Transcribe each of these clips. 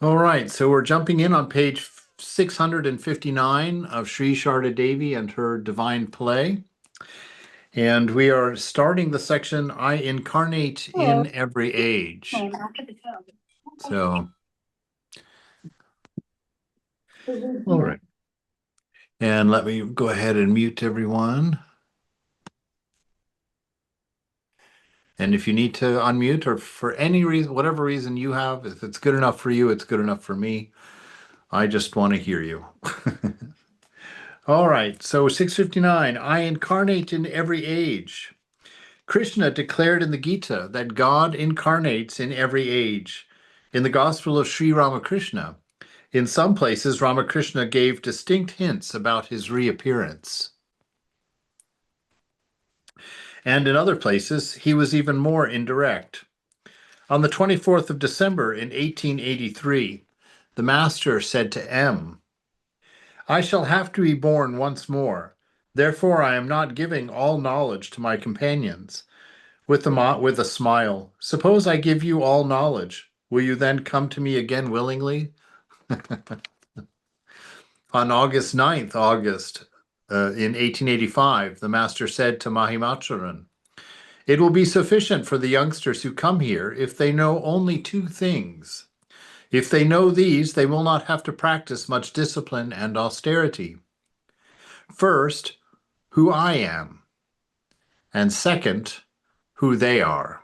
All right, so we're jumping in on page 659 of Sri Sharda Devi and her divine play. And we are starting the section, I incarnate in every age. So, all right. And let me go ahead and mute everyone. And if you need to unmute or for any reason, whatever reason you have, if it's good enough for you, it's good enough for me. I just want to hear you. All right, so 659, I incarnate in every age. Krishna declared in the Gita that God incarnates in every age. In the Gospel of Sri Ramakrishna, in some places, Ramakrishna gave distinct hints about his reappearance. And in other places, he was even more indirect. On the 24th of December in 1883, the Master said to M, I shall have to be born once more. Therefore, I am not giving all knowledge to my companions. With a smile, suppose I give you all knowledge. Will you then come to me again willingly? On August 9th, in 1885, the master said to Mahimacharan, it will be sufficient for the youngsters who come here if they know only two things. If they know these, they will not have to practice much discipline and austerity. First, who I am, and second, who they are.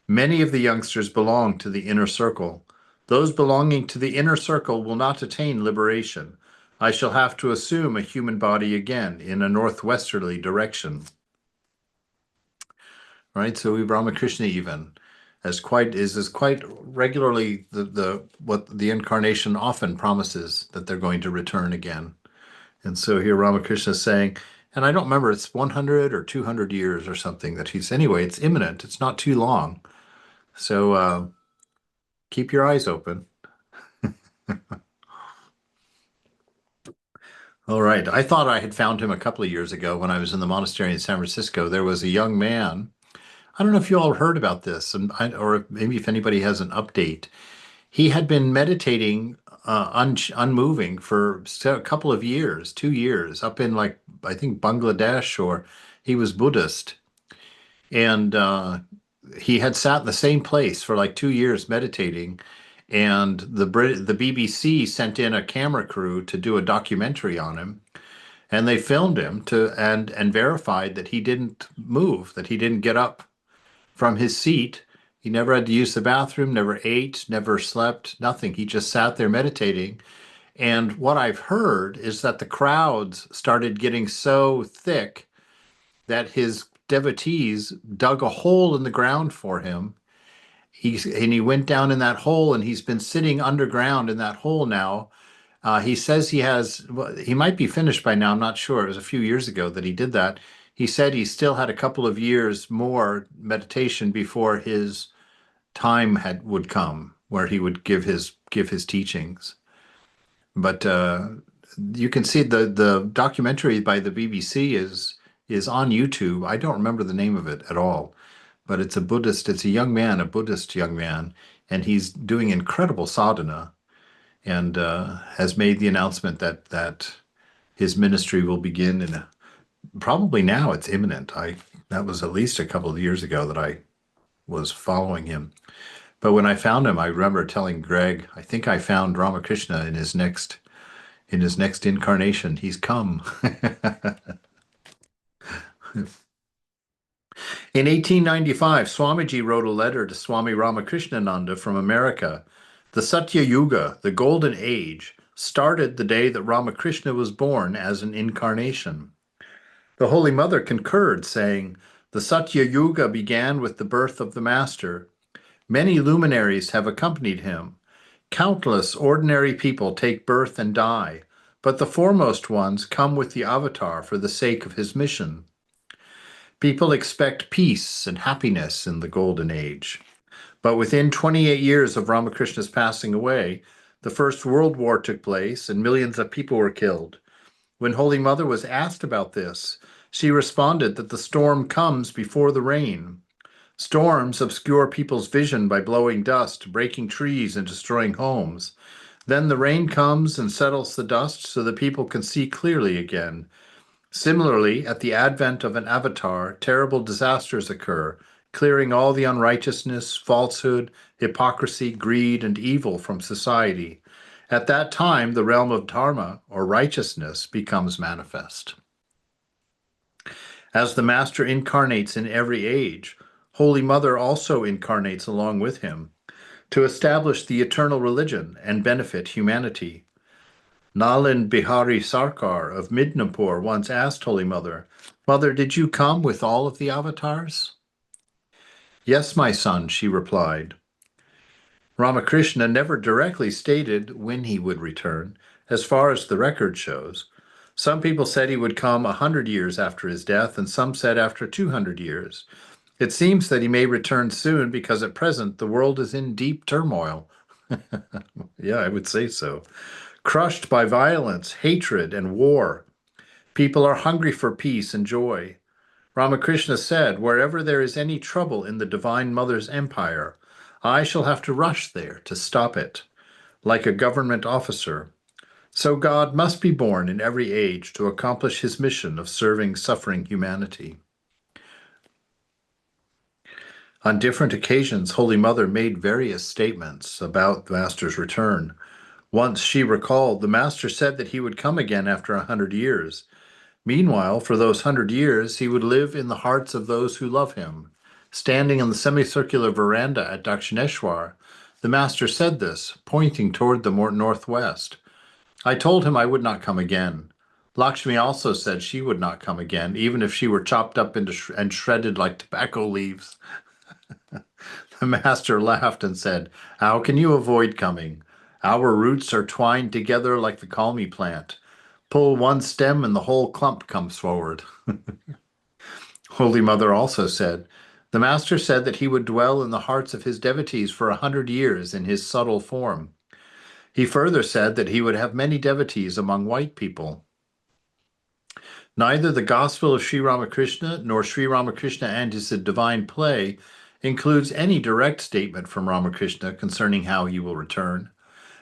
Many of the youngsters belong to the inner circle. Those belonging to the inner circle will not attain liberation. I shall have to assume a human body again in a northwesterly direction. Right? So Ramakrishna even is quite regularly the what the incarnation often promises that they're going to return again. And so here Ramakrishna is saying, and I don't remember, it's 100 or 200 years or something that he's, anyway, it's imminent. It's not too long. So keep your eyes open. All right. I thought I had found him a couple of years ago when I was in the monastery in San Francisco. There was a young man. I don't know if you all heard about this, or maybe if anybody has an update. He had been meditating unmoving for a couple of years, 2 years, up in like, I think Bangladesh, or he was Buddhist. And he had sat in the same place for like 2 years meditating. And the BBC sent in a camera crew to do a documentary on him, and they filmed him and verified that he didn't move, that he didn't get up from his seat. He never had to use the bathroom, never ate, never slept, nothing. He just sat there meditating. And what I've heard is that the crowds started getting so thick that his devotees dug a hole in the ground for him. He went down in that hole, and he's been sitting underground in that hole now. He says well, he might be finished by now. I'm not sure. It was a few years ago that he did that. He said he still had a couple of years more meditation before his time would come where he would give his teachings. But you can see the documentary by the BBC is on YouTube. I don't remember the name of it at all, but it's a young man, a Buddhist young man, and he's doing incredible sadhana, and has made the announcement that his ministry will begin probably now. It's imminent. That was at least a couple of years ago that I was following him. But when I found him, I remember telling Greg, I think I found Ramakrishna in his next incarnation. He's come. In 1895, Swamiji wrote a letter to Swami Ramakrishnananda from America. The Satya Yuga, the Golden Age, started the day that Ramakrishna was born as an incarnation. The Holy Mother concurred, saying, the Satya Yuga began with the birth of the Master. Many luminaries have accompanied him. Countless ordinary people take birth and die, but the foremost ones come with the avatar for the sake of his mission. People expect peace and happiness in the Golden Age. But within 28 years of Ramakrishna's passing away, the First World War took place and millions of people were killed. When Holy Mother was asked about this, she responded that the storm comes before the rain. Storms obscure people's vision by blowing dust, breaking trees, and destroying homes. Then the rain comes and settles the dust so that people can see clearly again. Similarly, at the advent of an avatar, terrible disasters occur, clearing all the unrighteousness, falsehood, hypocrisy, greed, and evil from society. At that time, the realm of dharma, or righteousness, becomes manifest. As the Master incarnates in every age, Holy Mother also incarnates along with him to establish the eternal religion and benefit humanity. Nalin Bihari Sarkar of Midnapur once asked Holy Mother, Mother, did you come with all of the avatars? Yes, my son, she replied. Ramakrishna never directly stated when he would return, as far as the record shows. Some people said he would come 100 years after his death, and some said after 200 years. It seems that he may return soon because at present the world is in deep turmoil. Yeah, I would say so. Crushed by violence, hatred, and war. People are hungry for peace and joy. Ramakrishna said, wherever there is any trouble in the Divine Mother's empire, I shall have to rush there to stop it, like a government officer. So God must be born in every age to accomplish his mission of serving suffering humanity. On different occasions, Holy Mother made various statements about the Master's return. Once she recalled, the Master said that he would come again after 100 years. Meanwhile, for those 100 years, he would live in the hearts of those who love him. Standing on the semicircular veranda at Dakshineshwar, the Master said this, pointing toward the northwest. I told him I would not come again. Lakshmi also said she would not come again, even if she were chopped up into and shredded like tobacco leaves. The Master laughed and said, How can you avoid coming? Our roots are twined together like the kalmi plant. Pull one stem and the whole clump comes forward. Holy Mother also said, The Master said that he would dwell in the hearts of his devotees for 100 years in his subtle form. He further said that he would have many devotees among white people. Neither the Gospel of Sri Ramakrishna nor Sri Ramakrishna and his divine play includes any direct statement from Ramakrishna concerning how he will return.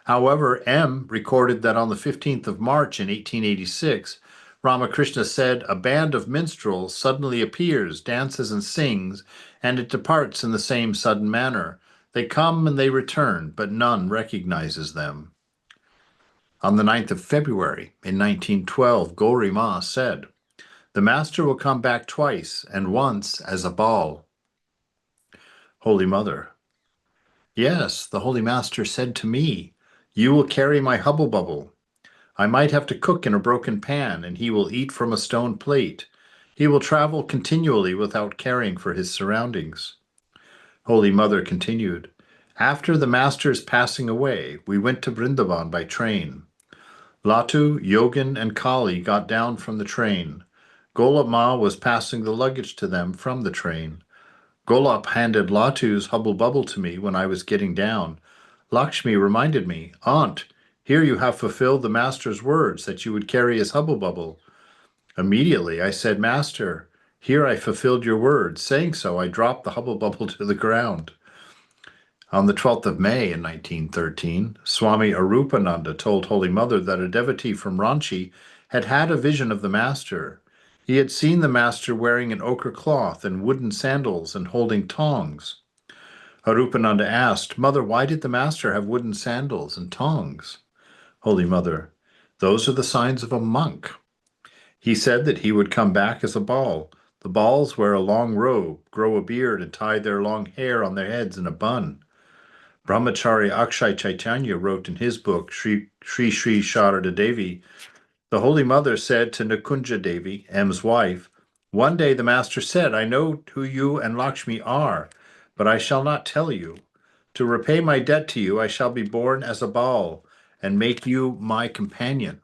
However, M recorded that on the 15th of March in 1886, Ramakrishna said, A band of minstrels suddenly appears, dances and sings, and it departs in the same sudden manner. They come and they return, but none recognizes them. On the 9th of February in 1912, Gauri Ma said, The Master will come back twice, and once as a ball. Holy Mother, Yes, the Holy Master said to me, You will carry my hubble bubble. I might have to cook in a broken pan, and he will eat from a stone plate. He will travel continually without caring for his surroundings. Holy Mother continued, After the Master's passing away, we went to Vrindavan by train. Latu, Yogin, and Kali got down from the train. Golap Ma was passing the luggage to them from the train. Golap handed Latu's hubble bubble to me when I was getting down. Lakshmi reminded me, Aunt, here you have fulfilled the Master's words that you would carry his hubble bubble. Immediately I said, Master, here I fulfilled your words. Saying so, I dropped the hubble bubble to the ground. On the 12th of May in 1913, Swami Arupananda told Holy Mother that a devotee from Ranchi had had a vision of the Master. He had seen the Master wearing an ochre cloth and wooden sandals and holding tongs. Arupananda asked, Mother, why did the Master have wooden sandals and tongs? Holy Mother, those are the signs of a monk. He said that he would come back as a ball. The balls wear a long robe, grow a beard, and tie their long hair on their heads in a bun. Brahmachari Akshay Chaitanya wrote in his book, Sri Sarada Devi, the Holy Mother said to Nikunja Devi, M's wife, One day the Master said, I know who you and Lakshmi are, but I shall not tell you. To repay my debt to you, I shall be born as a ball and make you my companion.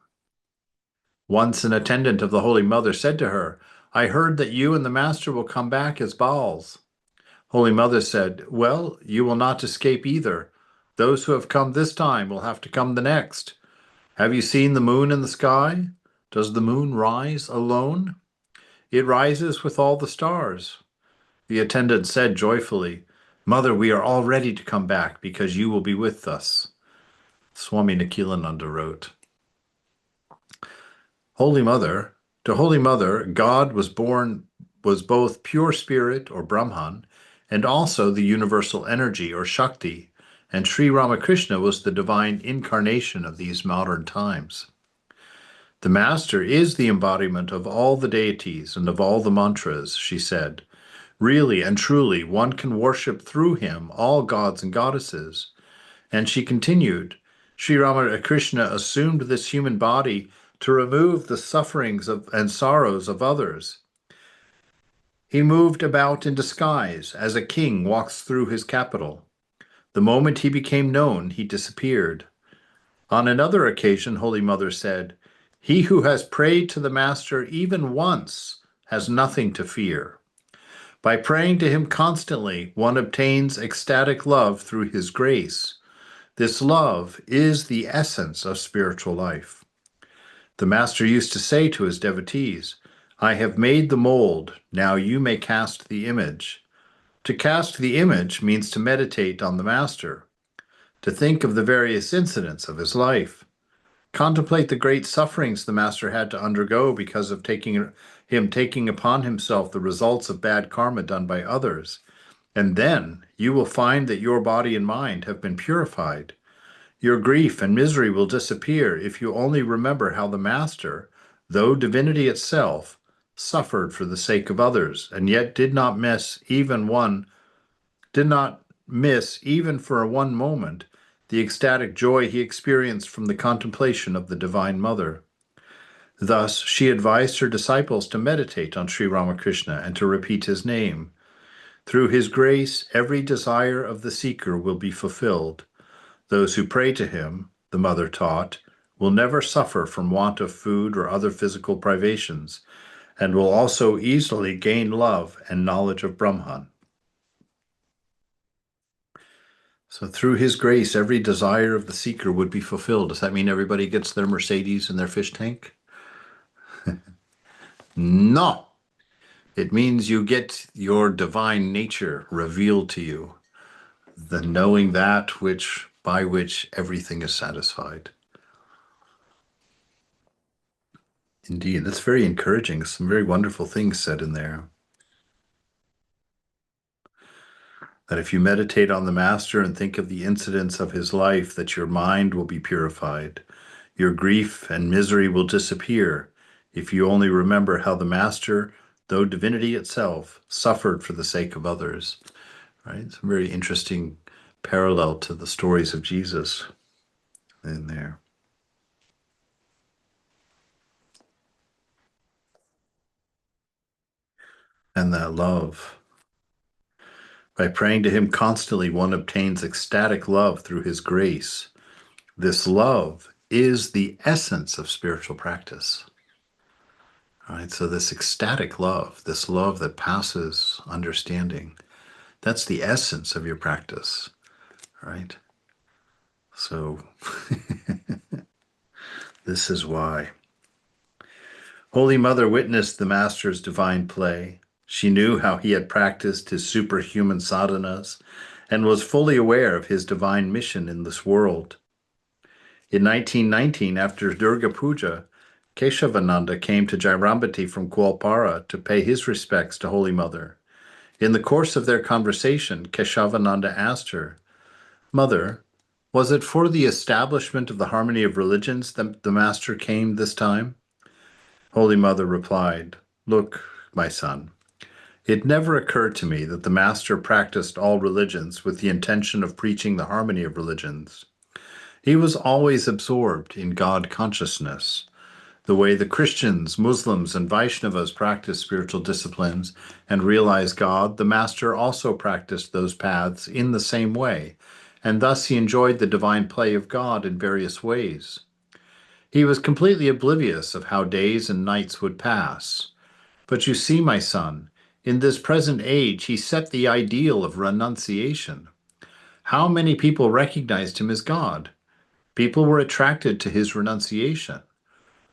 Once an attendant of the Holy Mother said to her, I heard that you and the Master will come back as balls. Holy Mother said, Well, you will not escape either. Those who have come this time will have to come the next. Have you seen the moon in the sky? Does the moon rise alone? It rises with all the stars. The attendant said joyfully, Mother, we are all ready to come back because you will be with us. Swami Nikhilananda wrote, Holy Mother, to Holy Mother, God was both pure spirit or Brahman and also the universal energy or Shakti, and Sri Ramakrishna was the divine incarnation of these modern times. The Master is the embodiment of all the deities and of all the mantras, she said. Really and truly, one can worship through him all gods and goddesses. And she continued, Sri Ramakrishna assumed this human body to remove the sufferings and sorrows of others. He moved about in disguise as a king walks through his capital. The moment he became known, he disappeared. On another occasion, Holy Mother said, He who has prayed to the Master even once has nothing to fear. By praying to him constantly, one obtains ecstatic love through his grace. This love is the essence of spiritual life. The Master used to say to his devotees, I have made the mold, now you may cast the image. To cast the image means to meditate on the Master, to think of the various incidents of his life, contemplate the great sufferings the Master had to undergo because of taking upon himself the results of bad karma done by others, and then you will find that your body and mind have been purified. Your grief and misery will disappear if you only remember how the Master, though divinity itself, suffered for the sake of others, and yet did not miss even for one moment the ecstatic joy he experienced from the contemplation of the Divine Mother. Thus, she advised her disciples to meditate on Sri Ramakrishna and to repeat his name. Through his grace, every desire of the seeker will be fulfilled. Those who pray to him, the Mother taught, will never suffer from want of food or other physical privations, and will also easily gain love and knowledge of Brahman. So through his grace, every desire of the seeker would be fulfilled. Does that mean everybody gets their Mercedes and their fish tank? No. It means you get your divine nature revealed to you, the knowing that by which everything is satisfied. Indeed, that's very encouraging. Some very wonderful things said in there. That if you meditate on the Master and think of the incidents of his life, that your mind will be purified. Your grief and misery will disappear if you only remember how the Master, though divinity itself, suffered for the sake of others. Right? It's a very interesting parallel to the stories of Jesus in there. And that love. By praying to him constantly, one obtains ecstatic love through his grace. This love is the essence of spiritual practice. All right, so this ecstatic love, this love that passes understanding, that's the essence of your practice, right? So this is why. Holy Mother witnessed the Master's divine play. She knew how he had practiced his superhuman sadhanas and was fully aware of his divine mission in this world. In 1919, after Durga Puja, Keshavananda came to Jairambati from Kualpara to pay his respects to Holy Mother. In the course of their conversation, Keshavananda asked her, Mother, was it for the establishment of the harmony of religions that the Master came this time? Holy Mother replied, Look, my son, it never occurred to me that the Master practiced all religions with the intention of preaching the harmony of religions. He was always absorbed in God consciousness. The way the Christians, Muslims, and Vaishnavas practice spiritual disciplines and realize God, the Master also practiced those paths in the same way, and thus he enjoyed the divine play of God in various ways. He was completely oblivious of how days and nights would pass. But you see, my son, in this present age, he set the ideal of renunciation. How many people recognized him as God? People were attracted to his renunciation.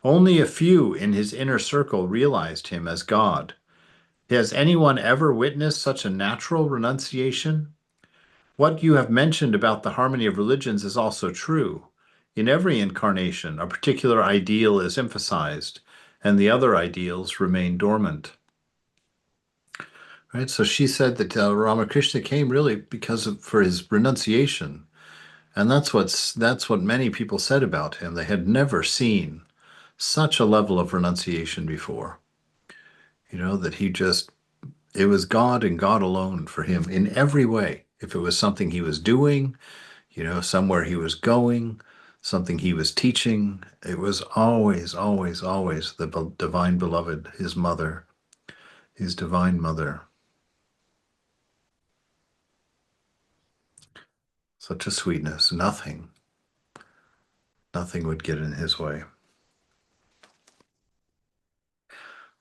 Only a few in his inner circle realized him as God. Has anyone ever witnessed such a natural renunciation? What you have mentioned about the harmony of religions is also true. In every incarnation, a particular ideal is emphasized, and the other ideals remain dormant. Right? So she said that Ramakrishna came really because of for his renunciation, and that's what many people said about him. They had never seen such a level of renunciation before. You know, that he just it was God and God alone for him in every way. If it was something he was doing, somewhere he was going, something he was teaching, it was always, always, always the divine beloved, his mother, his divine mother. Such a sweetness. Nothing would get in his way.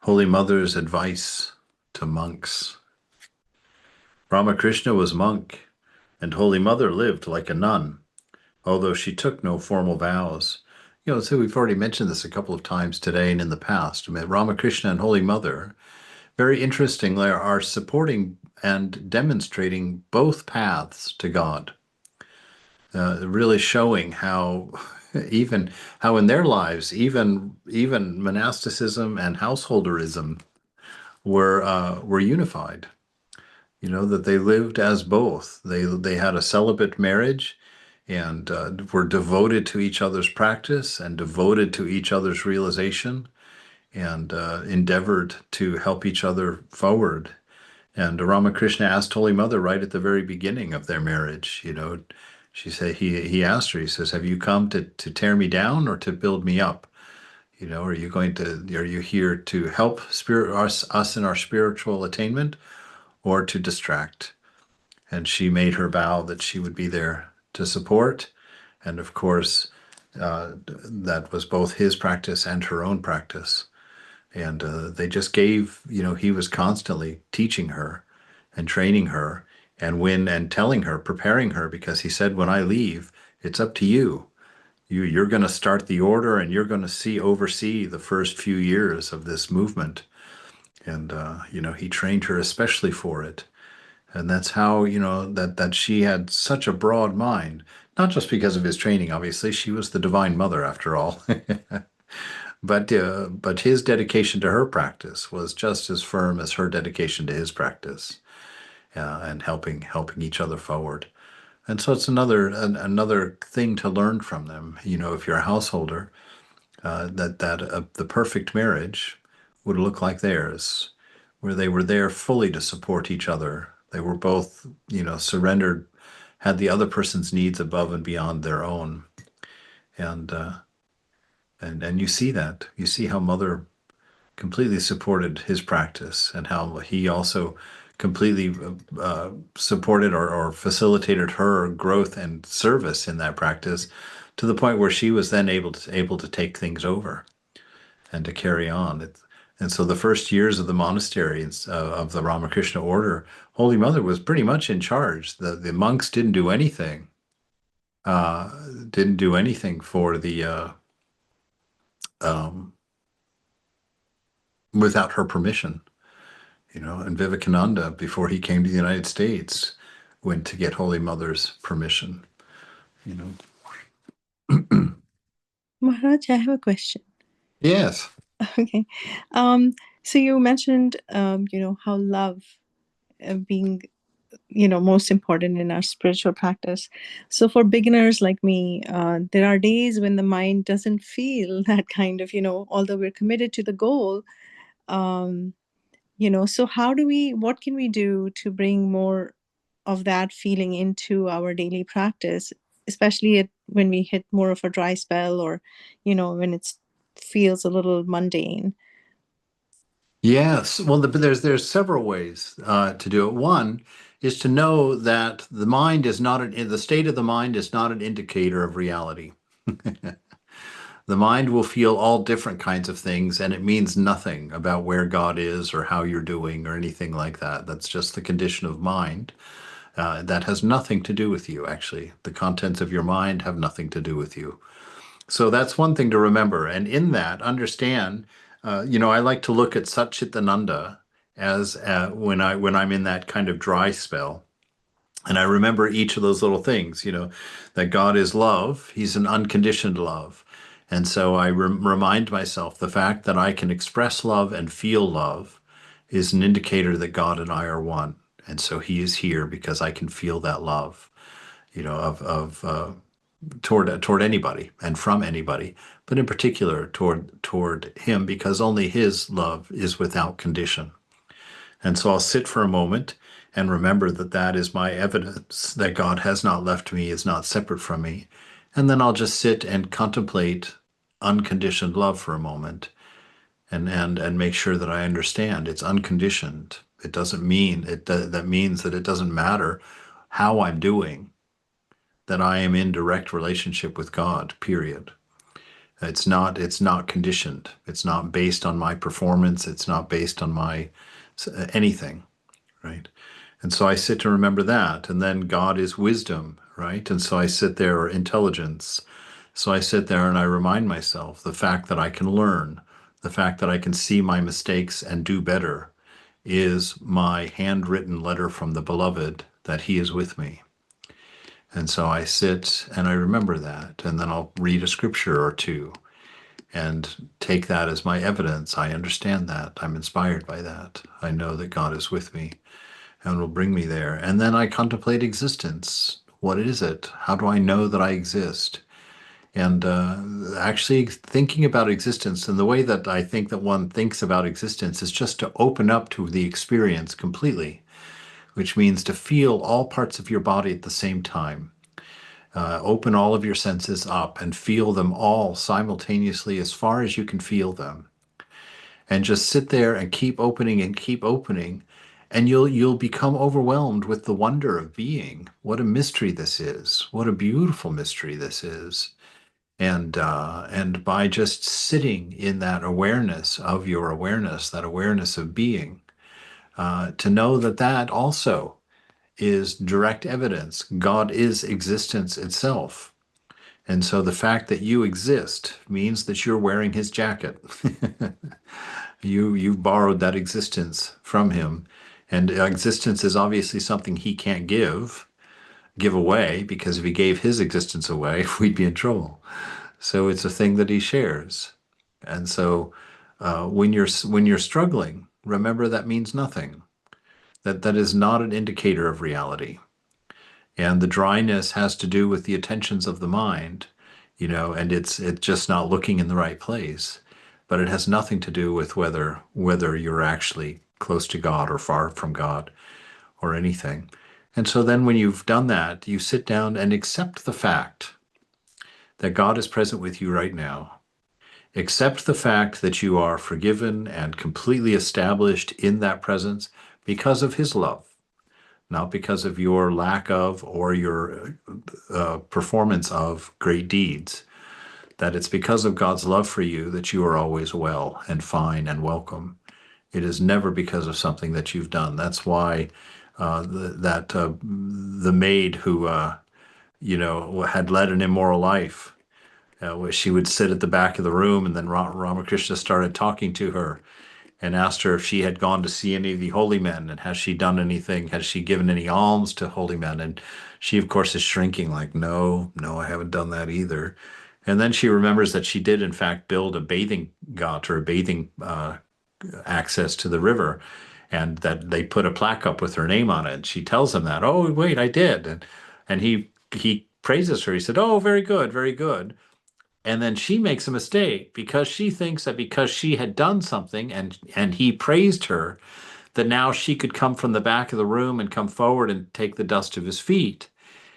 Holy Mother's advice to monks. Ramakrishna was monk, and Holy Mother lived like a nun, although she took no formal vows. So we've already mentioned this a couple of times today and in the past. I mean, Ramakrishna and Holy Mother, very interestingly, are supporting and demonstrating both paths to God, really showing how even how in their lives, even monasticism and householderism were unified. That they lived as both. They had a celibate marriage and were devoted to each other's practice and devoted to each other's realization and endeavored to help each other forward. And Ramakrishna asked Holy Mother right at the very beginning of their marriage, she said he asked her, he says, "Have you come to tear me down or to build me up? Are you here to help us in our spiritual attainment or to distract?" And she made her vow that she would be there to support. And of course, that was both his practice and her own practice. And they just gave, he was constantly teaching her and training her and telling her, preparing her, because he said, when I leave, it's up to you. You're going to start the order and you're going to oversee the first few years of this movement. And, he trained her especially for it. And that's how, that she had such a broad mind, not just because of his training, obviously, she was the Divine Mother after all, but his dedication to her practice was just as firm as her dedication to his practice, and helping each other forward. And so it's another thing to learn from them. If you're a householder, that the perfect marriage would look like theirs, where they were there fully to support each other. They were both, surrendered, had the other person's needs above and beyond their own, and and you see that. You see how Mother completely supported his practice and how he also completely supported or facilitated her growth and service in that practice to the point where she was then able to take things over and to carry on. And so the first years of the monastery of the Ramakrishna order, Holy Mother was pretty much in charge. The monks uh, didn't do anything for the um, without her permission. And Vivekananda, before he came to the United States, went to get Holy Mother's permission. You know. Maharaj, I have a question. Yes. Okay. Um, so you mentioned, how love being, most important in our spiritual practice. So for beginners like me, there are days when the mind doesn't feel that kind of, although we're committed to the goal. Um, so what can we do to bring more of that feeling into our daily practice, especially when we hit more of a dry spell, or when it feels a little mundane. Yes. Well, there's several ways to do it. One is to know that the state of the mind is not an indicator of reality. The mind will feel all different kinds of things, and it means nothing about where God is or how you're doing or anything like that. That's just the condition of mind. That has nothing to do with you, actually. The contents of your mind have nothing to do with you. So that's one thing to remember. And in that, understand, I like to look at Satchitananda as when I'm in that kind of dry spell. And I remember each of those little things, that God is love. He's an unconditioned love. And so I remind myself the fact that I can express love and feel love is an indicator that God and I are one. And so he is here because I can feel that love, of toward anybody and from anybody, but in particular toward him, because only his love is without condition. And so I'll sit for a moment and remember that that is my evidence that God has not left me, is not separate from me. And then I'll just sit and contemplate unconditioned love for a moment and make sure that I understand it's unconditioned. It doesn't mean that means that it doesn't matter how I'm doing, that I am in direct relationship with God, period. It's not conditioned. It's not based on my performance. It's not based on my anything, right? And so I sit to remember that. And then God is wisdom, right? And so I sit there, or intelligence. So I sit there and I remind myself the fact that I can learn, the fact that I can see my mistakes and do better is my handwritten letter from the beloved that he is with me. And so I sit and I remember that. And then I'll read a scripture or two and take that as my evidence. I understand that. I'm inspired by that. I know that God is with me and will bring me there. And then I contemplate existence. What is it? How do I know that I exist? And actually thinking about existence, and the way that I think that one thinks about existence is just to open up to the experience completely, which means to feel all parts of your body at the same time. Open all of your senses up and feel them all simultaneously as far as you can feel them. And just sit there and keep opening, and you'll become overwhelmed with the wonder of being. What a mystery this is. What a beautiful mystery this is. And by just sitting in that awareness of your awareness, that awareness of being, to know that that also is direct evidence. God is existence itself. And so the fact that you exist means that you're wearing his jacket. You've borrowed that existence from him. And existence is obviously something he can't give away, because if he gave his existence away, we'd be in trouble. So it's a thing that he shares. And so when you're struggling, remember that means nothing. That is not an indicator of reality. And the dryness has to do with the attentions of the mind, and it's just not looking in the right place. But it has nothing to do with whether you're actually close to God or far from God or anything. And so then when you've done that, you sit down and accept the fact that God is present with you right now. Accept the fact that you are forgiven and completely established in that presence because of his love, not because of your lack of or your performance of great deeds. That it's because of God's love for you that you are always well and fine and welcome. It is never because of something that you've done. That's why the maid who had led an immoral life, where she would sit at the back of the room, and then Ramakrishna started talking to her and asked her if she had gone to see any of the holy men, and has she done anything, has she given any alms to holy men? And she, of course, is shrinking, like, no, no, I haven't done that either. And then she remembers that she did, in fact, build a bathing ghat, or a bathing access to the river, and that they put a plaque up with her name on it. And she tells him that, oh, wait, I did. And he praises her. He said, oh, very good, very good. And then she makes a mistake, because she thinks that because she had done something and he praised her, that now she could come from the back of the room and come forward and take the dust of his feet.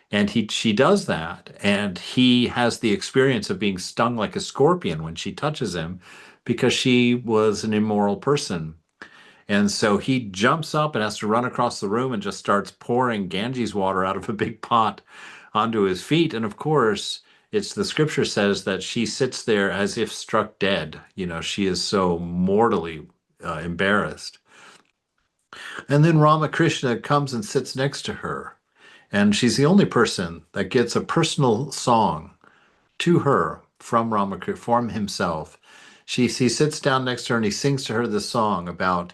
And she does that, and he has the experience of being stung like a scorpion when she touches him, because she was an immoral person. And so he jumps up and has to run across the room and just starts pouring Ganges water out of a big pot onto his feet. And of course, it's the scripture says that she sits there as if struck dead. She is so mortally embarrassed. And then Ramakrishna comes and sits next to her. And she's the only person that gets a personal song to her from Ramakrishna, from himself. He sits down next to her and he sings to her this song about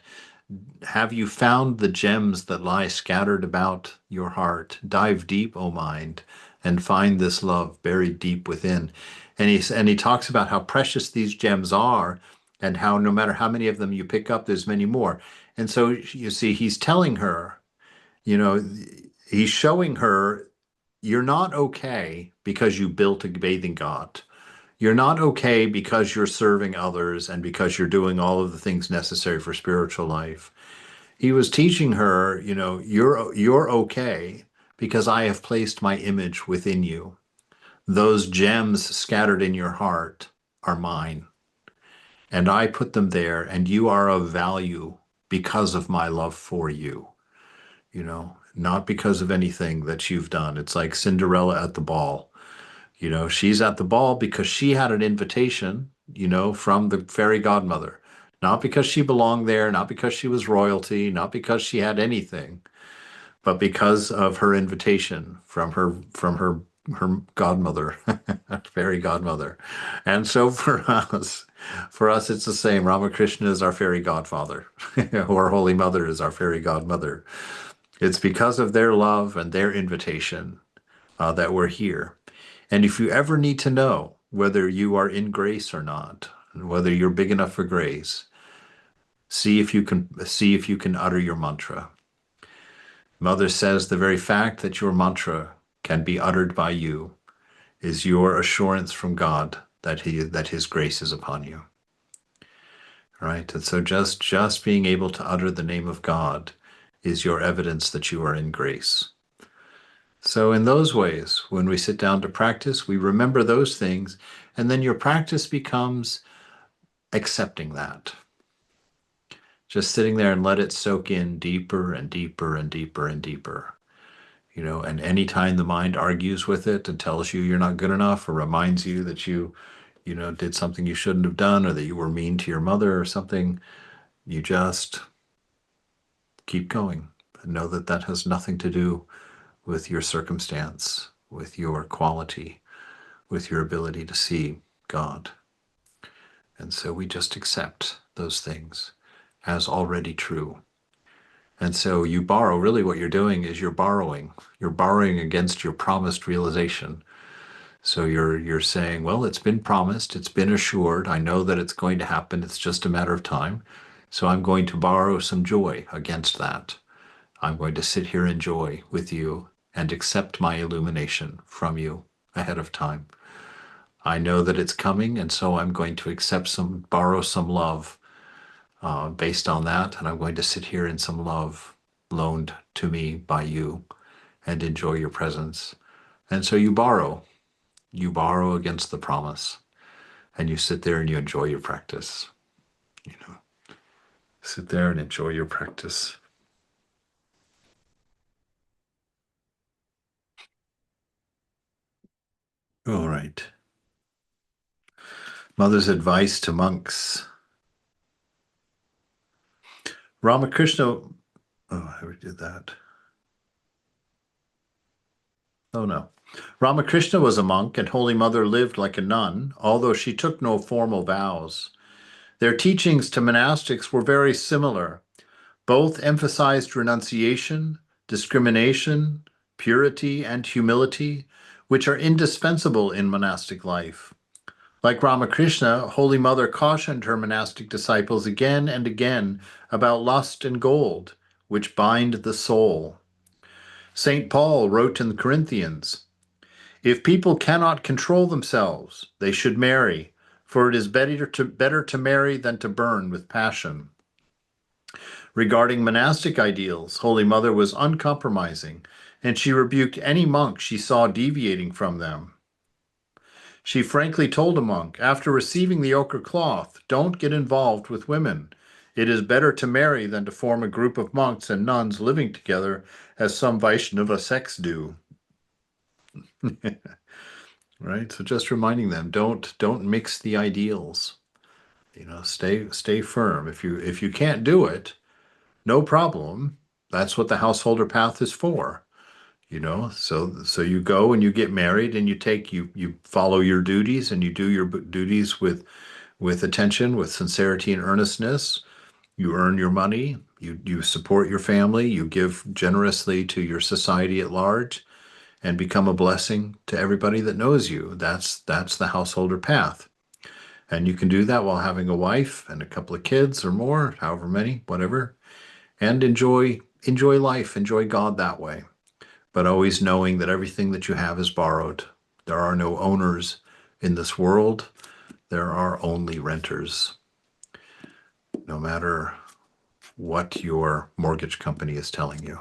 Have you found the gems that lie scattered about your heart? Dive deep, O mind, and find this love buried deep within. And he talks about how precious these gems are, and how no matter how many of them you pick up, there's many more. And so you see, he's telling her, you know, he's showing her you're not okay because you built a bathing god. You're not okay because you're serving others and because you're doing all of the things necessary for spiritual life. He was teaching her, you're okay because I have placed my image within you. Those gems scattered in your heart are mine, and I put them there, and you are of value because of my love for you, not because of anything that you've done. It's like Cinderella at the ball. She's at the ball because she had an invitation, from the fairy godmother. Not because she belonged there, not because she was royalty, not because she had anything, but because of her invitation from her godmother, fairy godmother. And so for us, it's the same. Ramakrishna is our fairy godfather, or Holy Mother is our fairy godmother. It's because of their love and their invitation that we're here. And if you ever need to know whether you are in grace or not, and whether you're big enough for grace, see if you can utter your mantra. Mother says the very fact that your mantra can be uttered by you is your assurance from God that his grace is upon you. Right? And so just being able to utter the name of God is your evidence that you are in grace. So in those ways, when we sit down to practice, we remember those things, and then your practice becomes accepting that. Just sitting there and let it soak in deeper and deeper and deeper and deeper. And anytime the mind argues with it and tells you you're not good enough, or reminds you that you did something you shouldn't have done, or that you were mean to your mother or something, you just keep going and know that that has nothing to do with your circumstance, with your quality, with your ability to see God. And so we just accept those things as already true. And so you borrow, really what you're doing is you're borrowing. You're borrowing against your promised realization. So you're saying, well, it's been promised, it's been assured, I know that it's going to happen, it's just a matter of time. So I'm going to borrow some joy against that. I'm going to sit here in joy with you and accept my illumination from you ahead of time. I know that it's coming, and so I'm going to borrow some love based on that, and I'm going to sit here in some love loaned to me by you and enjoy your presence. And so you borrow against the promise, and you sit there and you enjoy your practice. You know, sit there and enjoy your practice. All right. Mother's advice to monks. Ramakrishna, oh, I already did that. Oh no. Ramakrishna was a monk, and Holy Mother lived like a nun, although she took no formal vows. Their teachings to monastics were very similar. Both emphasized renunciation, discrimination, purity, and humility, which are indispensable in monastic life. Like Ramakrishna, Holy Mother cautioned her monastic disciples again and again about lust and gold, which bind the soul. St. Paul wrote in the Corinthians, "If people cannot control themselves, they should marry, for it is better to marry than to burn with passion." Regarding monastic ideals, Holy Mother was uncompromising, and she rebuked any monk she saw deviating from them. She frankly told a monk, after receiving the ochre cloth, "Don't get involved with women. It is better to marry than to form a group of monks and nuns living together as some Vaishnava sects do." Right? So just reminding them, don't mix the ideals. Stay firm. If you can't do it, no problem. That's what the householder path is for. So you go and you get married, and you follow your duties, and you do your duties with attention, with sincerity and earnestness. You earn your money, you support your family, you give generously to your society at large, and become a blessing to everybody that knows you. That's the householder path. And you can do that while having a wife and a couple of kids or more, however many, whatever, and enjoy life, enjoy God that way. But always knowing that everything that you have is borrowed. There are no owners in this world. There are only renters, no matter what your mortgage company is telling you.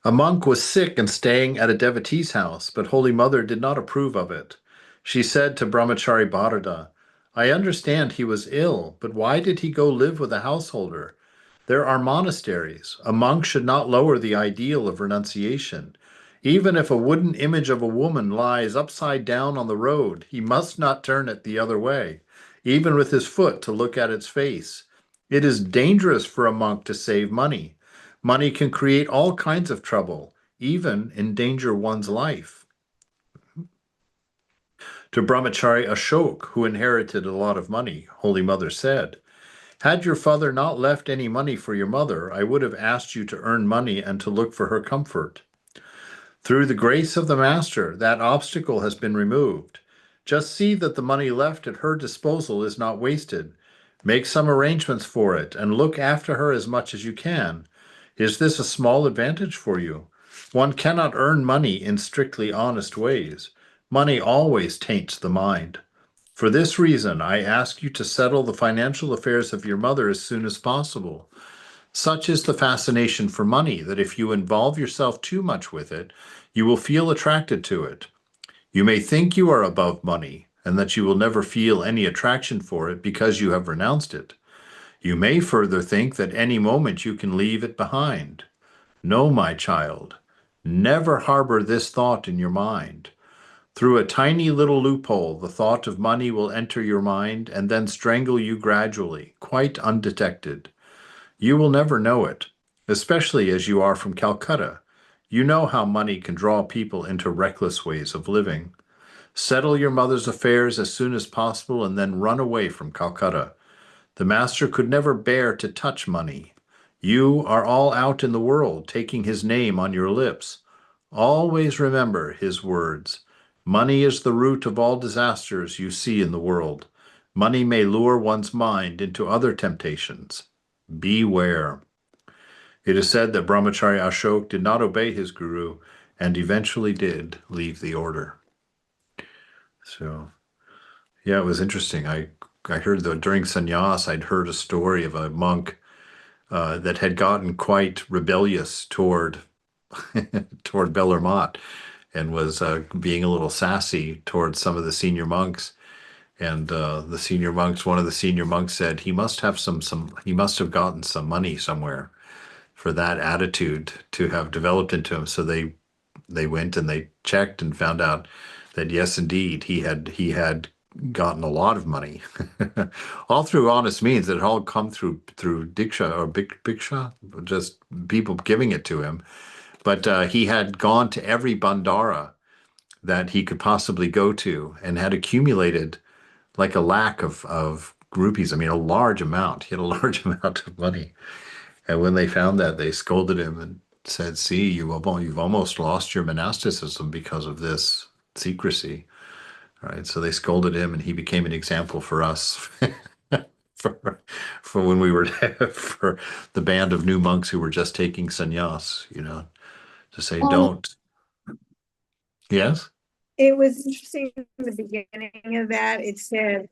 A monk was sick and staying at a devotee's house, but Holy Mother did not approve of it. She said to Brahmachari Bharata, I understand he was ill, but why did he go live with a householder? There are monasteries. A monk should not lower the ideal of renunciation. Even if a wooden image of a woman lies upside down on the road, he must not turn it the other way, even with his foot to look at its face. It is dangerous for a monk to save money. Money can create all kinds of trouble, even endanger one's life. To Brahmachari Ashok, who inherited a lot of money, Holy Mother said, had your father not left any money for your mother, I would have asked you to earn money and to look for her comfort. Through the grace of the Master, that obstacle has been removed. Just see that the money left at her disposal is not wasted. Make some arrangements for it and look after her as much as you can. Is this a small advantage for you? One cannot earn money in strictly honest ways. Money always taints the mind. For this reason, I ask you to settle the financial affairs of your mother as soon as possible. Such is the fascination for money that if you involve yourself too much with it, you will feel attracted to it. You may think you are above money and that you will never feel any attraction for it because you have renounced it. You may further think that any moment you can leave it behind. No, my child, never harbor this thought in your mind. Through a tiny little loophole, the thought of money will enter your mind and then strangle you gradually, quite undetected. You will never know it, especially as you are from Calcutta. You know how money can draw people into reckless ways of living. Settle your mother's affairs as soon as possible and then run away from Calcutta. The master could never bear to touch money. You are all out in the world, taking his name on your lips. Always remember his words. Money is the root of all disasters you see in the world. Money may lure one's mind into other temptations. Beware. It is said that Brahmachari Ashok did not obey his guru and eventually did leave the order. So, yeah, it was interesting. I heard that during sannyas, I'd heard a story of a monk that had gotten quite rebellious toward toward Bellarmine and was being a little sassy towards some of the senior monks. And the senior monks, one of the senior monks said he must have he must have gotten some money somewhere for that attitude to have developed into him. So they went and they checked and found out that yes, indeed, he had gotten a lot of money, all through honest means. It had all come through diksha or bhiksha, just people giving it to him. But he had gone to every bandara that he could possibly go to and had accumulated like a lack of rupees. I mean, a large amount. He had a large amount of money. And when they found that, they scolded him and said, see, you've almost lost your monasticism because of this secrecy. All right. So they scolded him and he became an example for us. For, for when we were for the band of new monks who were just taking sannyas, to say, Um, don't. Yes? it was interesting in the beginning of that. It said,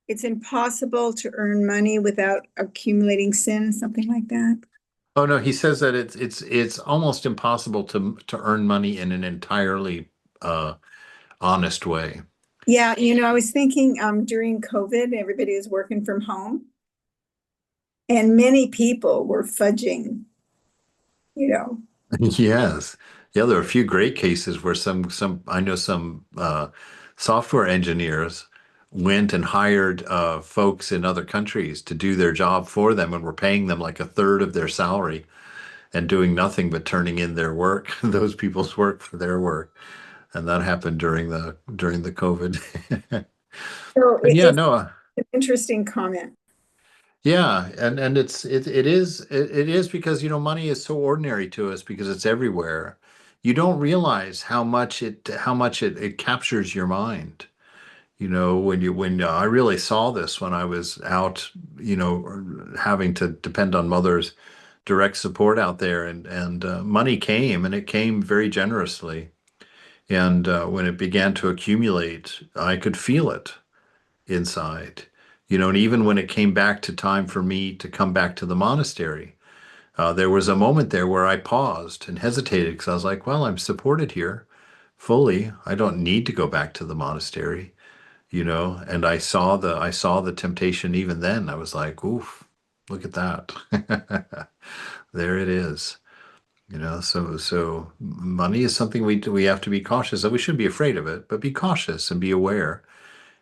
it's impossible to earn money without accumulating sin, something like that. Oh no, he says that it's almost impossible to earn money in an entirely honest way. Yeah, I was thinking during COVID, everybody was working from home, and many people were fudging, you know. Yes. Yeah, there are a few great cases where some I know some software engineers went and hired folks in other countries to do their job for them and were paying them like a third of their salary and doing nothing but turning in their work, those people's work for their work. and that happened during the COVID. So And yeah, it's no, an interesting comment. yeah, and it is because money is so ordinary to us because it's everywhere. You don't realize how much it captures your mind. When I really saw this when I was out, having to depend on mother's direct support out there, and money came, and it came very generously. And when it began to accumulate, I could feel it inside. And even when it came back to time for me to come back to the monastery, there was a moment there where I paused and hesitated because I was like, well, I'm supported here fully. I don't need to go back to the monastery, and I saw the temptation even then. I was like, oof, look at that. There it is. So money is something we have to be cautious of. We shouldn't be afraid of it, but be cautious and be aware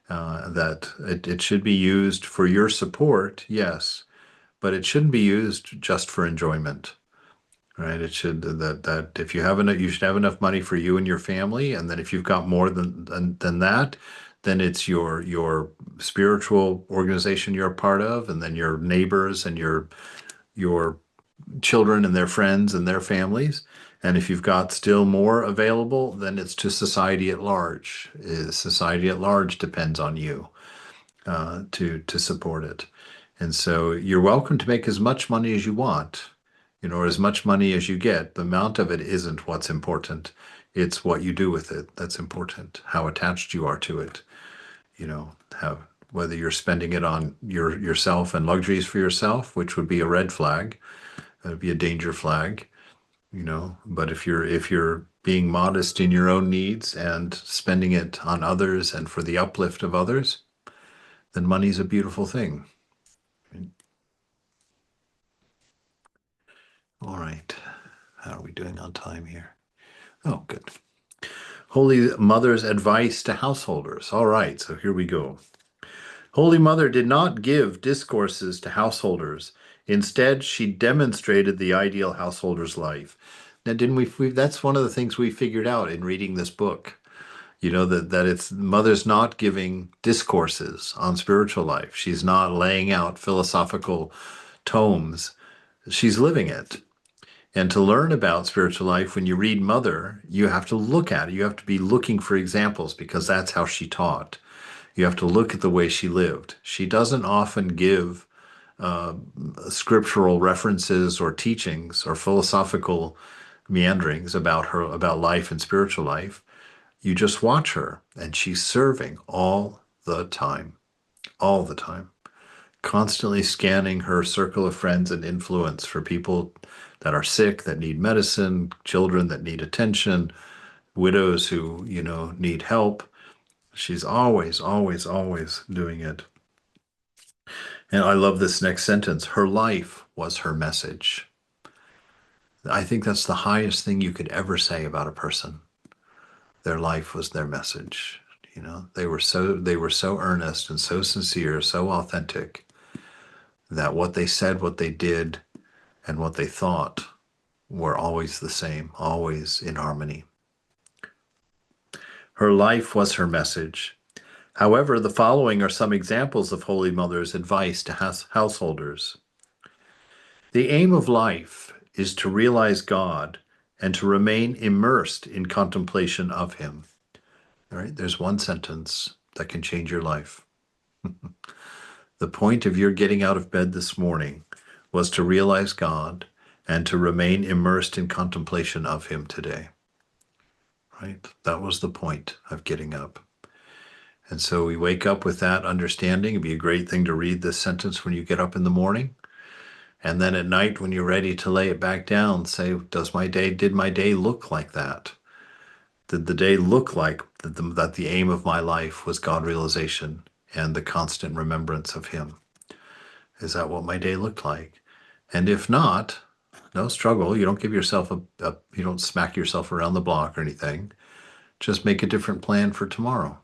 that it should be used for your support, yes, but it shouldn't be used just for enjoyment, right? It should that if you have enough, you should have enough money for you and your family, and then if you've got more than that, then it's your spiritual organization you're a part of, and then your neighbors and your children and their friends and their families. And if you've got still more available, then it's to society at large. Society at large depends on you to support it. And so you're welcome to make as much money as you want, or as much money as you get. The amount of it isn't what's important. It's what you do with it that's important, how attached you are to it, how whether you're spending it on yourself and luxuries for yourself, which would be a red flag, that would be a danger flag, but if you're being modest in your own needs and spending it on others and for the uplift of others, then money's a beautiful thing. All right. How are we doing on time here? Oh, good. Holy Mother's advice to householders. All right, so here we go. Holy Mother did not give discourses to householders. Instead, she demonstrated the ideal householder's life. Now, didn't we that's one of the things we figured out in reading this book. That it's Mother's not giving discourses on spiritual life. She's not laying out philosophical tomes. She's living it. And to learn about spiritual life, when you read Mother, you have to look at it. You have to be looking for examples because that's how she taught. You have to look at the way she lived. She doesn't often give uh, scriptural references or teachings or philosophical meanderings about life and spiritual life. You just watch her, and she's serving all the time, constantly scanning her circle of friends and influence for people that are sick, that need medicine, children that need attention, widows who, need help. She's always, always, always doing it. And I love this next sentence. Her life was her message. I think that's the highest thing you could ever say about a person. Their life was their message. They were so earnest and so sincere, so authentic that what they said, what they did, and what they thought were always the same, always in harmony. Her life was her message. However, the following are some examples of Holy Mother's advice to householders. The aim of life is to realize God and to remain immersed in contemplation of Him. All right, there's one sentence that can change your life. The point of your getting out of bed this morning was to realize God and to remain immersed in contemplation of Him today. Right? That was the point of getting up. And so we wake up with that understanding. It'd be a great thing to read this sentence when you get up in the morning. And then at night, when you're ready to lay it back down, say, did my day look like that? Did the day look like that the aim of my life was God realization and the constant remembrance of Him? Is that what my day looked like? And if not, no struggle. You don't give yourself you don't smack yourself around the block or anything. Just make a different plan for tomorrow,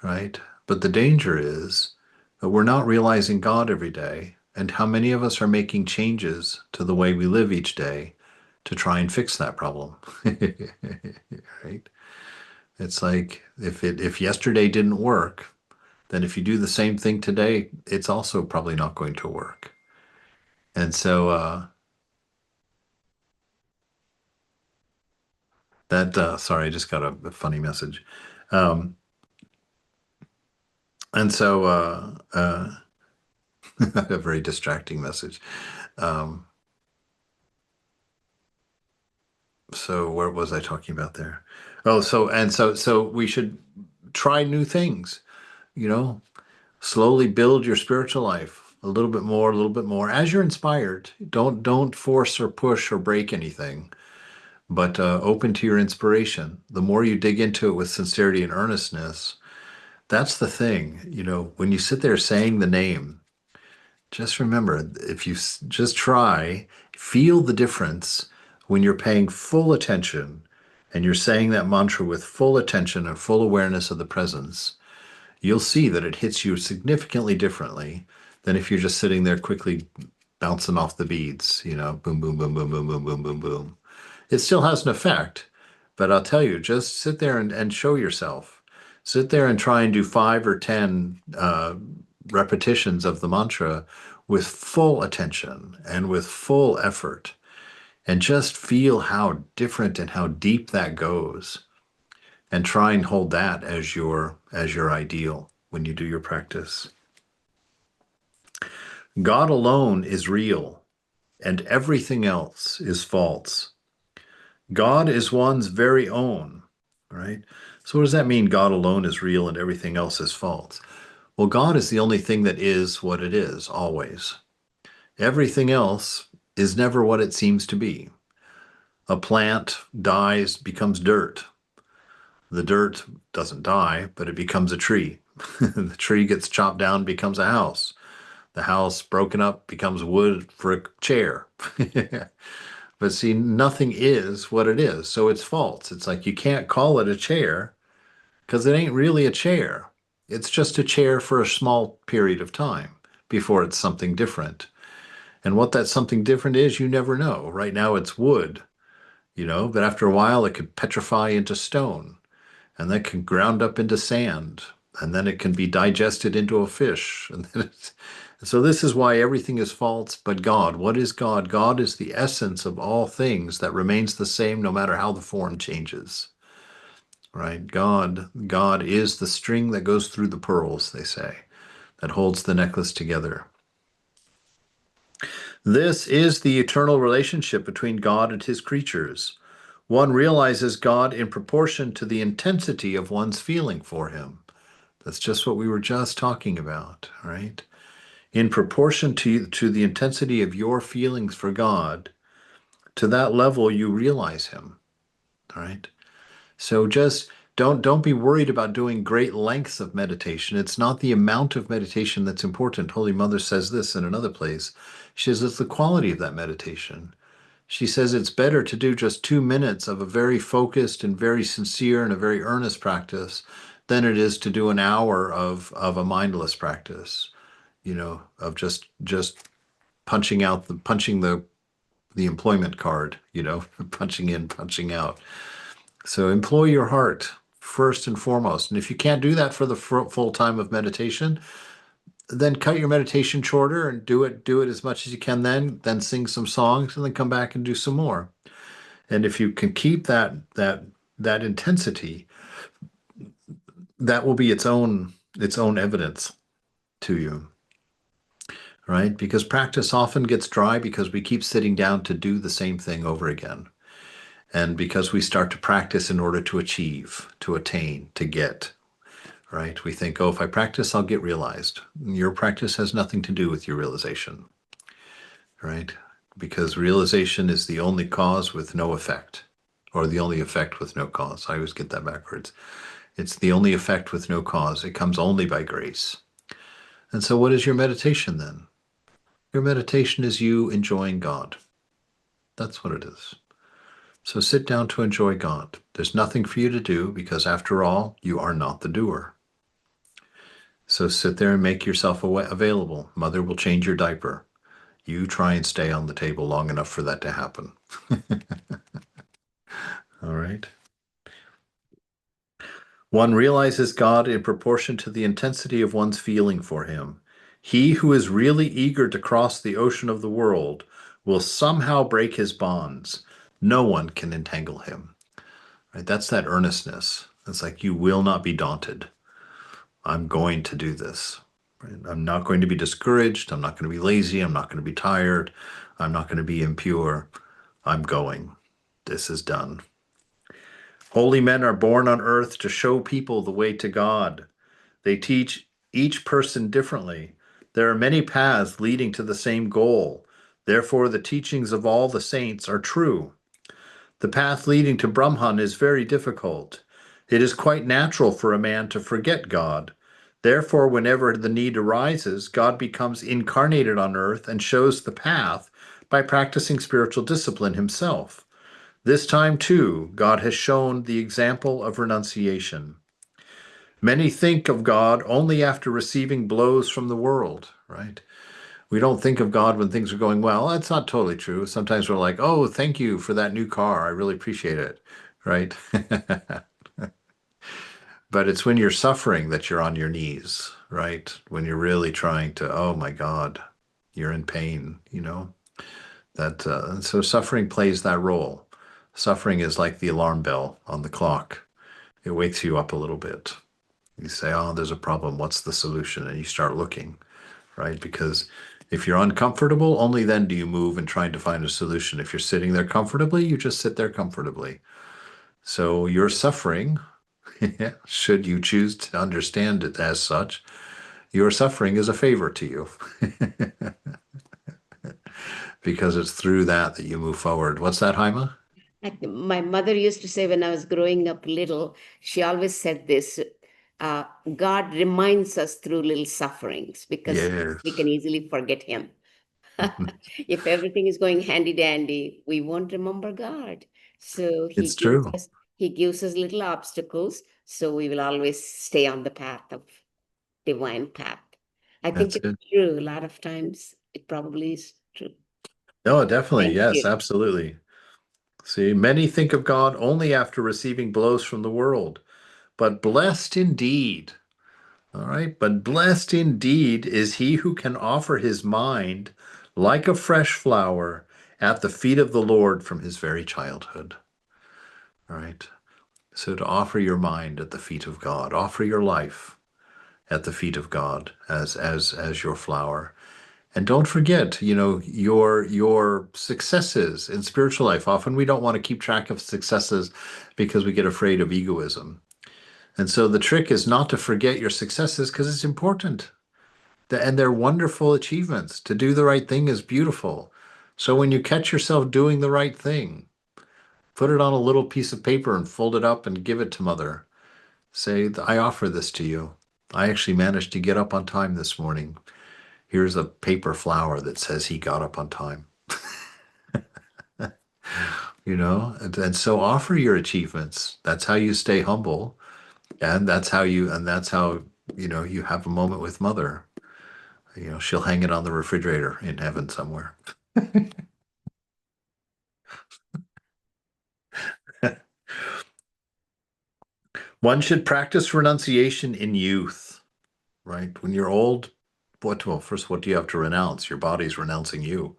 right? But the danger is that we're not realizing God every day. And how many of us are making changes to the way we live each day to try and fix that problem, right? It's like if yesterday didn't work, then if you do the same thing today, it's also probably not going to work. And so sorry, I just got a funny message. Um, and so a very distracting message. Um, so where was I talking about there? Oh, so we should try new things, you know, slowly build your spiritual life a little bit more, a little bit more as you're inspired. Don't force or push or break anything, but open to your inspiration. The more you dig into it with sincerity and earnestness, that's the thing. You know, when you sit there saying the name, just remember, if you just try, feel the difference when you're paying full attention and you're saying that mantra with full attention and full awareness of the presence, you'll see that it hits you significantly differently than if you're just sitting there quickly bouncing off the beads, you know, boom, boom, boom, boom, boom, boom, boom, boom, boom. It still has an effect, but I'll tell you, just sit there and show yourself. Sit there and try and do 5 or 10 repetitions of the mantra with full attention and with full effort, and just feel how different and how deep that goes. And try and hold that as your ideal when you do your practice. God alone is real, and everything else is false. God is one's very own, right? So what does that mean? God alone is real and everything else is false. Well, God is the only thing that is what it is, always. Everything else is never what it seems to be. A plant dies, becomes dirt. The dirt doesn't die, but it becomes a tree. The tree gets chopped down, becomes a house. The house broken up becomes wood for a chair. But see, nothing is what it is, so it's false. It's like you can't call it a chair because it ain't really a chair. It's just a chair for a small period of time before it's something different. And what that something different is, you never know. Right now it's wood, you know, but after a while it could petrify into stone, and that can ground up into sand, and then it can be digested into a fish. And then so this is why everything is false but God. What is God? God is the essence of all things that remains the same no matter how the form changes. Right? God is the string that goes through the pearls, they say, that holds the necklace together. This is the eternal relationship between God and his creatures. One realizes God in proportion to the intensity of one's feeling for him. That's just what we were just talking about, right? In proportion to the intensity of your feelings for God, to that level you realize him, right? So just don't be worried about doing great lengths of meditation. It's not the amount of meditation that's important. Holy Mother says this in another place. She says it's the quality of that meditation. She says it's better to do just 2 minutes of a very focused and very sincere and a very earnest practice than it is to do an hour of a mindless practice, you know, of just punching the employment card, you know, punching in, punching out. So employ your heart first and foremost. And if you can't do that for the full time of meditation, then cut your meditation shorter and do it as much as you can then sing some songs and then come back and do some more. And if you can keep that intensity, that will be its own evidence to you, right? Because practice often gets dry because we keep sitting down to do the same thing over again. And because we start to practice in order to achieve, to attain, to get, right? We think, oh, if I practice, I'll get realized. Your practice has nothing to do with your realization, right? Because realization is the only cause with no effect, or the only effect with no cause. I always get that backwards. It's the only effect with no cause. It comes only by grace. And so what is your meditation then? Your meditation is you enjoying God. That's what it is. So sit down to enjoy God. There's nothing for you to do because after all, you are not the doer. So sit there and make yourself available. Mother will change your diaper. You try and stay on the table long enough for that to happen. All right. One realizes God in proportion to the intensity of one's feeling for him. He who is really eager to cross the ocean of the world will somehow break his bonds. No one can entangle him. Right? That's that earnestness. It's like you will not be daunted. I'm going to do this. Right? I'm not going to be discouraged. I'm not going to be lazy. I'm not going to be tired. I'm not going to be impure. I'm going. This is done. Holy men are born on earth to show people the way to God. They teach each person differently. There are many paths leading to the same goal. Therefore, the teachings of all the saints are true. The path leading to Brahman is very difficult. It is quite natural for a man to forget God. Therefore, whenever the need arises, God becomes incarnated on earth and shows the path by practicing spiritual discipline himself. This time, too, God has shown the example of renunciation. Many think of God only after receiving blows from the world, right? We don't think of God when things are going well. That's not totally true. Sometimes we're like, oh, thank you for that new car. I really appreciate it, right? But it's when you're suffering that you're on your knees, right? When you're really trying to, oh my God, you're in pain, you know? That and so suffering plays that role. Suffering is like the alarm bell on the clock. It wakes you up a little bit. You say, oh, there's a problem. What's the solution? And you start looking, right? Because if you're uncomfortable, only then do you move and try to find a solution. If you're sitting there comfortably, you just sit there comfortably. So your suffering, should you choose to understand it as such, your suffering is a favor to you because it's through that that you move forward. What's that, Haima? My mother used to say when I was growing up little, she always said this, God reminds us through little sufferings because we Yes, can easily forget him. If everything is going handy dandy, we won't remember God. So it's true. he gives us little obstacles, so we will always stay on the path of divine path. I think That's it's it. true. A lot of times it probably is true. No, definitely. Thank Yes, you. absolutely. See, many think of God only after receiving blows from the world, but blessed indeed. All right, but blessed indeed is he who can offer his mind like a fresh flower at the feet of the Lord from his very childhood. All right, so to offer your mind at the feet of God, offer your life at the feet of God as your flower. And don't forget, you know, your successes in spiritual life. Often we don't want to keep track of successes because we get afraid of egoism. And so the trick is not to forget your successes because it's important. And they're wonderful achievements. To do the right thing is beautiful. So when you catch yourself doing the right thing, put it on a little piece of paper and fold it up and give it to mother. Say, I offer this to you. I actually managed to get up on time this morning. Here's a paper flower that says he got up on time. You know, and so offer your achievements. That's how you stay humble. And that's how, you know, you have a moment with mother. You know, she'll hang it on the refrigerator in heaven somewhere. One should practice renunciation in youth, right? When you're old, well, first, what do you have to renounce? Your body's renouncing you.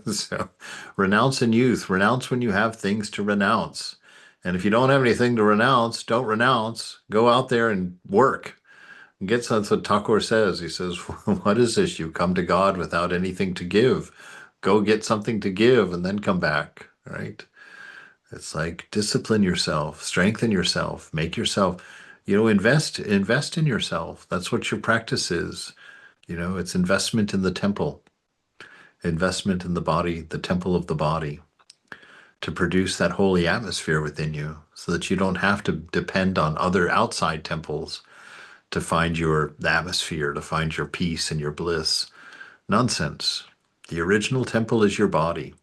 So renounce in youth, renounce when you have things to renounce. And if you don't have anything to renounce, don't renounce. Go out there and work. Get That's what Thakur says. He says, what is this? You come to God without anything to give. Go get something to give and then come back, right? It's like discipline yourself, strengthen yourself, make yourself, you know, invest in yourself. That's what your practice is. You know, it's investment in the temple, investment in the body, the temple of the body, to produce that holy atmosphere within you so that you don't have to depend on other outside temples to find your atmosphere, to find your peace and your bliss. Nonsense. The original temple is your body.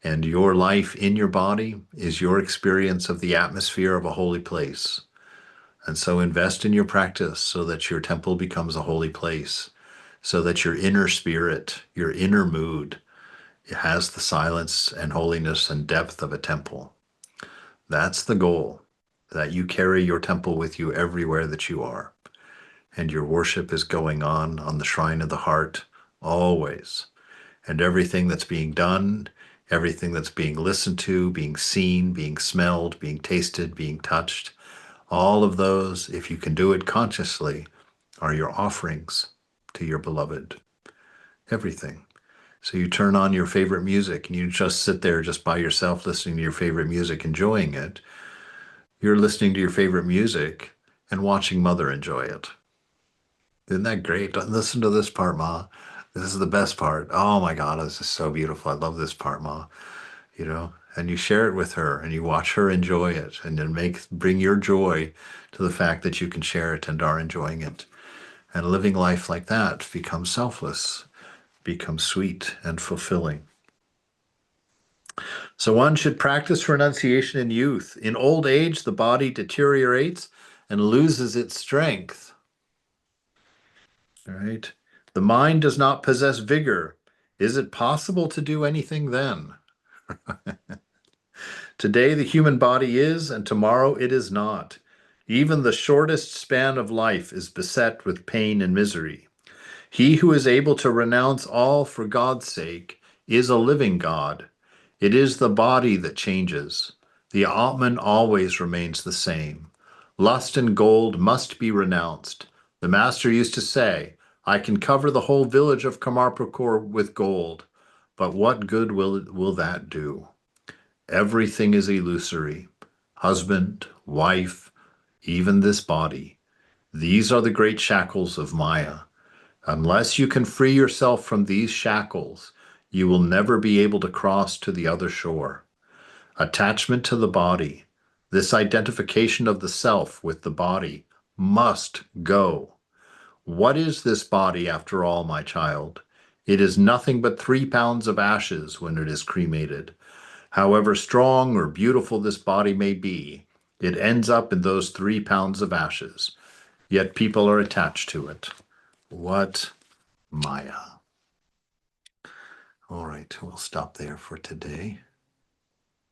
And your life in your body is your experience of the atmosphere of a holy place. And so invest in your practice so that your temple becomes a holy place, so that your inner spirit, your inner mood, it has the silence and holiness and depth of a temple. That's the goal. that you carry your temple with you everywhere that you are, and your worship is going on the shrine of the heart always. And everything that's being done, everything that's being listened to, being seen, being smelled, being tasted, being touched, all of those, if you can do it consciously, are your offerings to your beloved. Everything. So you turn on your favorite music and you just sit there just by yourself listening to your favorite music, enjoying it. You're listening to your favorite music and watching Mother enjoy it. Isn't that great? Listen to this part, Ma. This is the best part. Oh my God, this is so beautiful. I love this part, Ma. You know, and you share it with her and you watch her enjoy it, and then bring your joy to the fact that you can share it and are enjoying it. And living life like that becomes selfless, becomes sweet and fulfilling. So one should practice renunciation in youth. In old age, the body deteriorates and loses its strength. All right. The mind does not possess vigor. Is it possible to do anything then? Today the human body is, and tomorrow it is not. Even the shortest span of life is beset with pain and misery. He who is able to renounce all for God's sake is a living God. It is the body that changes. The Atman always remains the same. Lust and gold must be renounced. The master used to say, I can cover the whole village of Kamarpukur with gold, but what good will that do? Everything is illusory. Husband, wife, even this body. These are the great shackles of Maya. Unless you can free yourself from these shackles, you will never be able to cross to the other shore. Attachment to the body, this identification of the self with the body, must go. What is this body after all, my child? It is nothing but 3 pounds of ashes when it is cremated. However strong or beautiful this body may be, it ends up in those 3 pounds of ashes. Yet people are attached to it. What Maya. All right, we'll stop there for today.